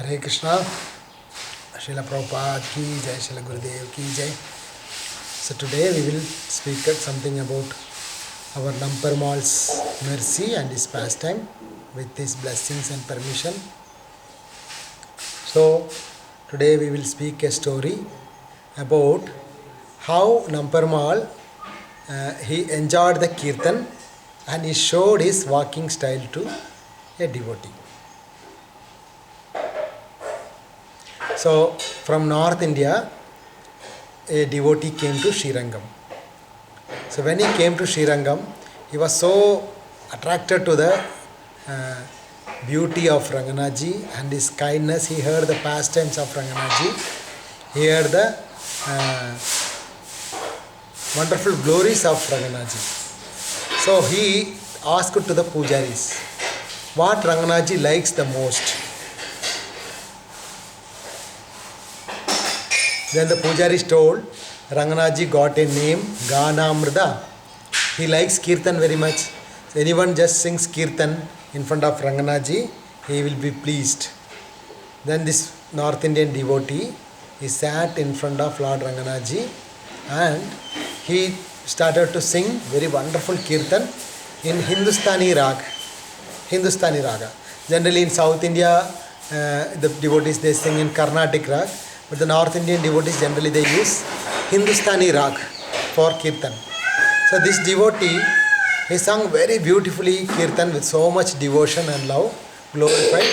Hare Krishna, Srila Prabhupada ki jai, Srila Gurudev ki jai. So today we will speak at something about our Namparmal's mercy and his pastime with his blessings and permission. So today we will speak a story about how Namparmal he enjoyed the kirtan and he showed his walking style to a devotee. So from North India, a devotee came to Sri Rangam. So when he came to Sri Rangam, he was so attracted to the beauty of Ranganathaji and his kindness. He heard the pastimes of Ranganathaji. He heard the wonderful glories of Ranganathaji. So he asked to the pujaris, what Ranganathaji likes the most. Then the pujaris told, Ranganathaji got a name, Ganamrida. He likes kirtan very much. So anyone just sings kirtan in front of Ranganathaji, he will be pleased. Then this North Indian devotee, he sat in front of Lord Ranganathaji and he started to sing very wonderful kirtan in Hindustani raga. Hindustani raga. Generally in South India, the devotees they sing in Carnatic raga. But the North Indian devotees generally they use Hindustani rag for kirtan. So this devotee, he sung very beautifully kirtan with so much devotion and love, glorified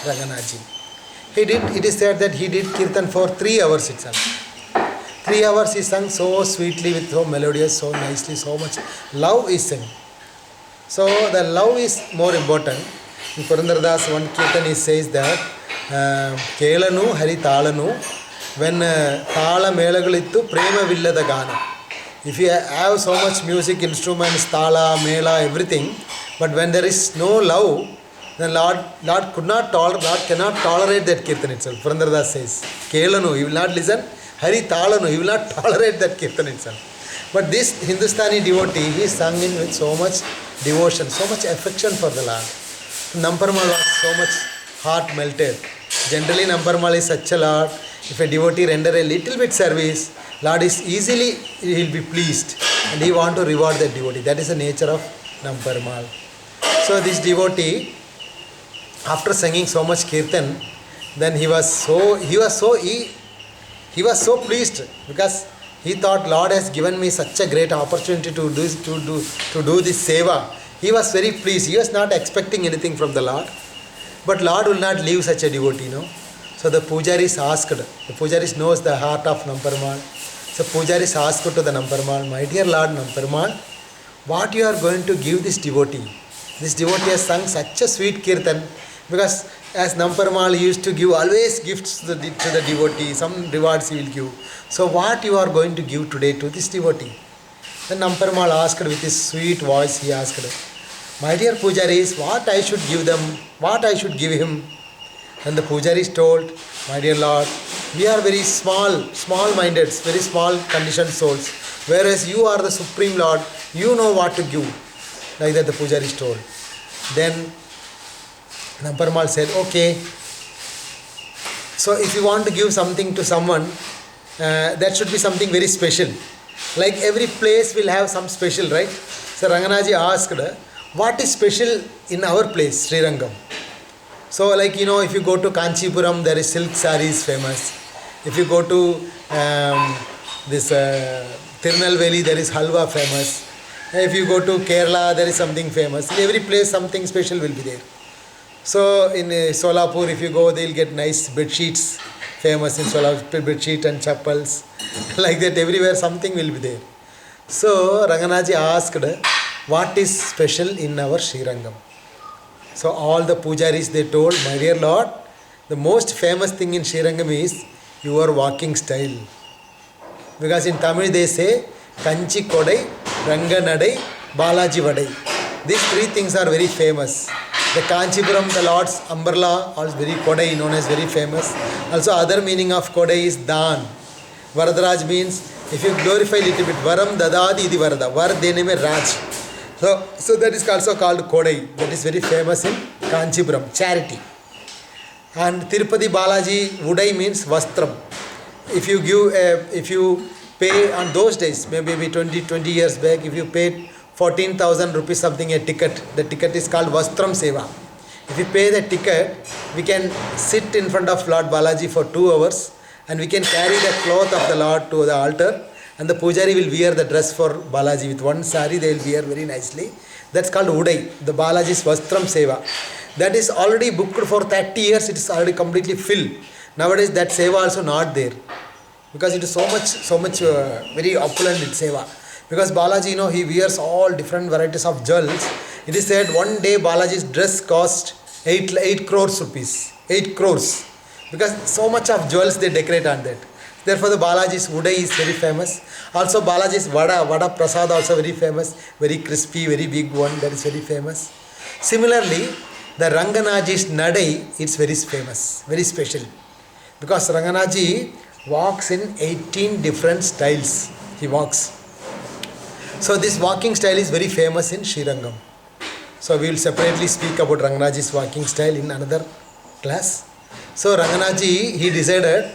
Ranganathaji. It is said that he did kirtan for 3 hours itself. 3 hours he sang so sweetly, with so melodious, so nicely, so much love is sung. So the love is more important. In Purandardas one kirtan he says that Kelanu Hari Talanu, when Tala Melagalittu Prema Villada Gana. If you have so much music, instruments, Tala, Mela, everything, but when there is no love, then Lord cannot tolerate that kirtan itself. Purandardas says, Kelanu, he will not listen. Hari Talanu, he will not tolerate that kirtan itself. But this Hindustani devotee, he sung in with so much devotion, so much affection for the Lord. Namparmal was so much heart melted. Generally, Namparmal is such a Lord. If a devotee render a little bit service, Lord is easily, he will be pleased and he want to reward that devotee. That is the nature of Namparmal. So this devotee, after singing so much kirtan, then he was so pleased because he thought, Lord has given me such a great opportunity to do this seva. He was very pleased. He was not expecting anything from the Lord. But Lord will not leave such a devotee, no? So the pujaris asked, the pujaris knows the heart of Namparmal. So pujaris asked to the Namparmal, my dear Lord Namparmal, what you are going to give this devotee? This devotee has sung such a sweet kirtan, because as Namparmal used to give always gifts to the devotee, some rewards he will give. So what you are going to give today to this devotee? Then Namparmal asked with his sweet voice, he asked, my dear pujaris, what I should give them, what I should give him? And the pujaris told, my dear Lord, we are very small-minded, very small conditioned souls. Whereas you are the Supreme Lord, you know what to give. Like that the pujaris told. Then Namparmal said, okay. So if you want to give something to someone, that should be something very special. Like every place will have some special, right? So Ranganathaji asked, what is special in our place, Sri Rangam? So like, if you go to Kanchipuram, there is silk sarees famous. If you go to this Tirunelveli, there is halwa famous. If you go to Kerala, there is something famous. In every place, something special will be there. So in Solapur, if you go, they will get nice bed sheets famous in Solapur, bed sheet and chappals. Like that, everywhere something will be there. So Ranganathaji asked, what is special in our Sri Rangam? So all the pujaris they told, my dear Lord, the most famous thing in Sri Rangam is your walking style. Because in Tamil they say, Kanchi Kodai, Ranganadai, Balaji Vadai. These 3 things are very famous. The Kanchipuram, the Lord's umbrella, also very Kodai, known as very famous. Also other meaning of Kodai is Dan. Varadaraj means, if you glorify a little bit, Varam Dadadi Idi Varada, Var Dene Me Raj. So that is also called Kodai. That is very famous in Kanchipuram, charity. And Tirupati Balaji, Udai means Vastram. If you pay on those days, maybe 20 years back, if you paid 14,000 rupees something a ticket, the ticket is called Vastram Seva. If you pay the ticket, we can sit in front of Lord Balaji for 2 hours and we can carry the cloth of the Lord to the altar, and the pujari will wear the dress for Balaji. With one sari they will wear very nicely. That's called Udai, the Balaji's Vastram Seva. That is already booked for 30 years, it is already completely filled. Nowadays that Seva also not there, because it is so much very opulent Seva. Because Balaji, he wears all different varieties of jewels. It is said one day Balaji's dress cost 8 crores rupees. 8 crores. Because so much of jewels they decorate on that. Therefore the Balaji's Udai is very famous. Also Balaji's Vada Prasad also very famous. Very crispy, very big one, that is very famous. Similarly, the Ranganaji's Nadai, it's very famous, very special. Because Ranganaji walks in 18 different styles. He walks. So this walking style is very famous in Srirangam. So we will separately speak about Ranganaji's walking style in another class. So Ranganaji, he decided,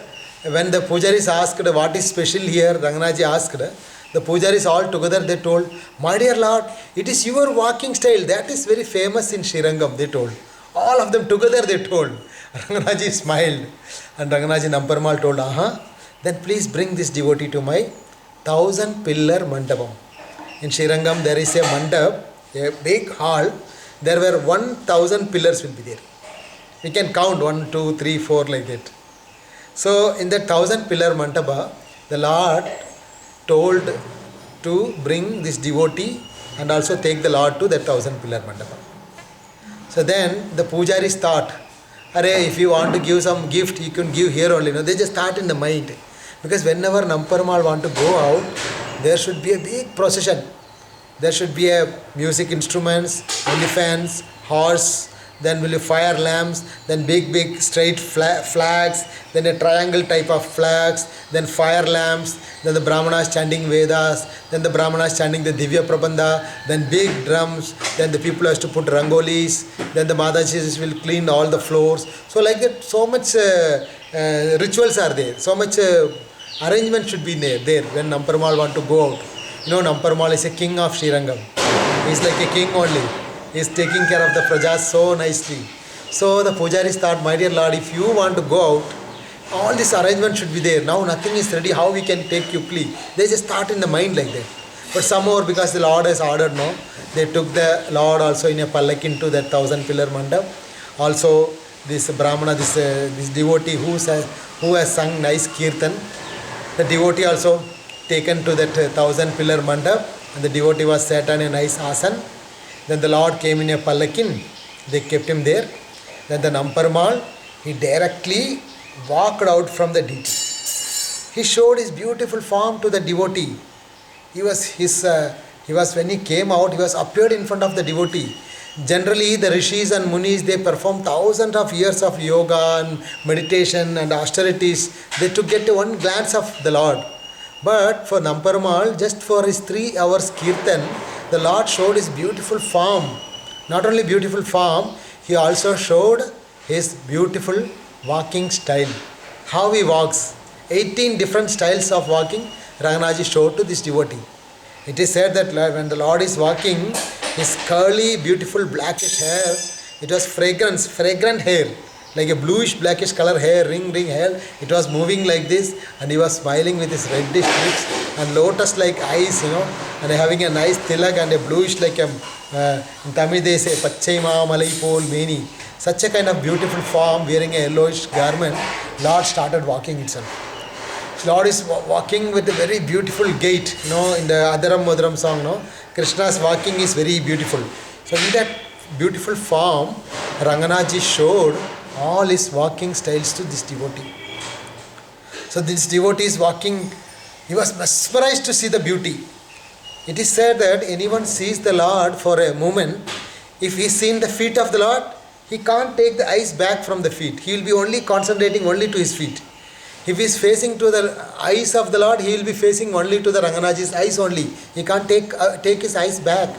when the pujaris asked what is special here, Ranganaji asked, the pujaris all together they told, my dear Lord, it is your walking style that is very famous in Srirangam, they told. All of them together they told. Ranganaji smiled and Ranganaji Namparmal told, then please bring this devotee to my 1,000 pillar mandapam. In Srirangam there is a mandap, a big hall, there were 1,000 pillars will be there. We can count 1, 2, 3, 4 like that. So in that 1,000 pillar mandapa, the Lord told to bring this devotee and also take the Lord to that 1,000 pillar mandapa. So then the pujaris thought, if you want to give some gift, you can give here only. They just start in the mind. Because whenever Namparmal want to go out, there should be a big procession. There should be a music instruments, elephants, horse, then will be fire lamps, then big straight flags, then a triangle type of flags, then fire lamps, then the Brahmanas chanting Vedas, then the Brahmanas chanting the Divya Prabandha, then big drums, then the people has to put rangolis, then the Madhajis will clean all the floors. So like that, so much rituals are there, so much arrangement should be there when Namparmal want to go out. Namparmal is a king of Srirangam. He is like a king only. He is taking care of the prajas so nicely. So the pujaris thought, my dear Lord, if you want to go out, all this arrangement should be there. Now nothing is ready, how we can take quickly? They just start in the mind like that. But somehow, because the Lord has ordered, they took the Lord also in a pallakin to that 1,000 pillar mandap. Also this Brahmana, this devotee who has sung nice kirtan, the devotee also taken to that 1,000 pillar mandap, and the devotee was sat on a nice asan. Then the Lord came in a pallakin, they kept him there. Then the Namparmal, he directly walked out from the deity. He showed his beautiful form to the devotee. When he came out, he was appeared in front of the devotee. Generally, the rishis and munis, they perform thousands of years of yoga and meditation and austerities. They to get one glance of the Lord. But for Namparmal, just for his 3 hours kirtan, the Lord showed his beautiful form. Not only beautiful form, he also showed his beautiful walking style. How he walks. 18 different styles of walking Ranganaji showed to this devotee. It is said that when the Lord is walking, his curly, beautiful blackish hair, it was fragrant hair. Like a bluish blackish color hair, ring hair, it was moving like this, and he was smiling with his reddish lips and lotus like eyes, and having a nice tilak and a bluish like in Tamil they say Pachema Malaipol Meni. Such a kind of beautiful form, wearing a yellowish garment, Lord started walking itself. Lord is walking with a very beautiful gait, in the Adaram Madaram song, Krishna's walking is very beautiful. So in that beautiful form, Ranganaji showed all his walking styles to this devotee. So this devotee is walking, he was mesmerized to see the beauty. It is said that anyone sees the Lord for a moment, if he is seen the feet of the Lord, he can't take the eyes back from the feet. He will be only concentrating only to his feet. If he is facing to the eyes of the Lord, he will be facing only to the Ranganaji's eyes only. He can't take his eyes back.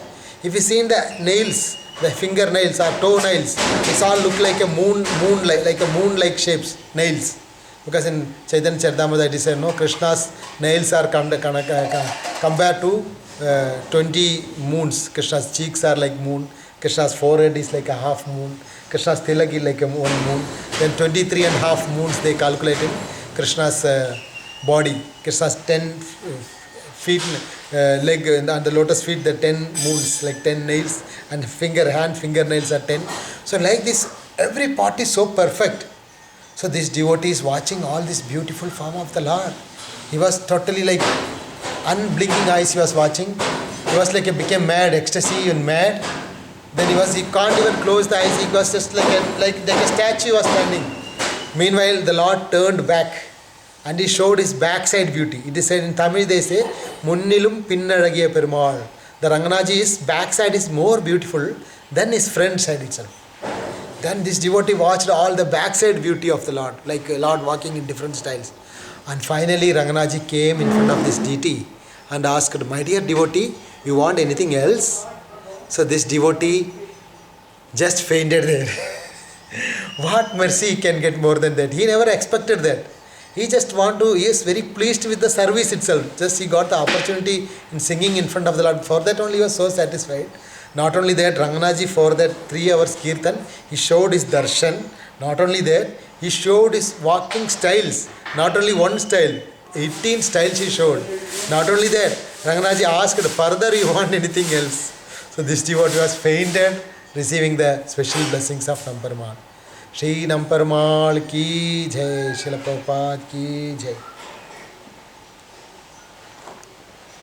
If he seen the nails, the fingernails or toe nails, it's all look like a moon-like shapes, nails. Because in Chaitanya Charitamrita it is said, no, Krishna's nails are compared to 20 moons. Krishna's cheeks are like moon. Krishna's forehead is like a half moon. Krishna's tilak is like a one moon. Then 23 and a half moons they calculated Krishna's body. Krishna's 10 feet, leg and the lotus feet, the 10 moons, like 10 nails, and fingernails are 10. So like this, every part is so perfect. So this devotee is watching all this beautiful form of the Lord. He was totally like unblinking eyes he was watching. He was like became mad, ecstasy and mad. Then he can't even close the eyes. He was just like a statue was standing. Meanwhile, the Lord turned back and he showed his backside beauty. It is said in Tamil, they say, Munnilum Pinnalagiya Perumal. The Ranganaji's backside is more beautiful than his front side itself. Then this devotee watched all the backside beauty of the Lord, like a Lord walking in different styles. And finally Ranganaji came in front of this deity and asked, my dear devotee, you want anything else? So this devotee just fainted there. What mercy can get more than that? He never expected that. He is very pleased with the service itself. Just he got the opportunity in singing in front of the Lord. For that only he was so satisfied. Not only that, Ranganaji for that 3 hours kirtan, he showed his darshan. Not only that, he showed his walking styles. Not only one style, 18 styles he showed. Not only that, Ranganaji asked, further you want anything else? So this devotee was fainted, receiving the special blessings of Namparmal. Shri Namparmal ki jai, Srila Prabhupada ki jai.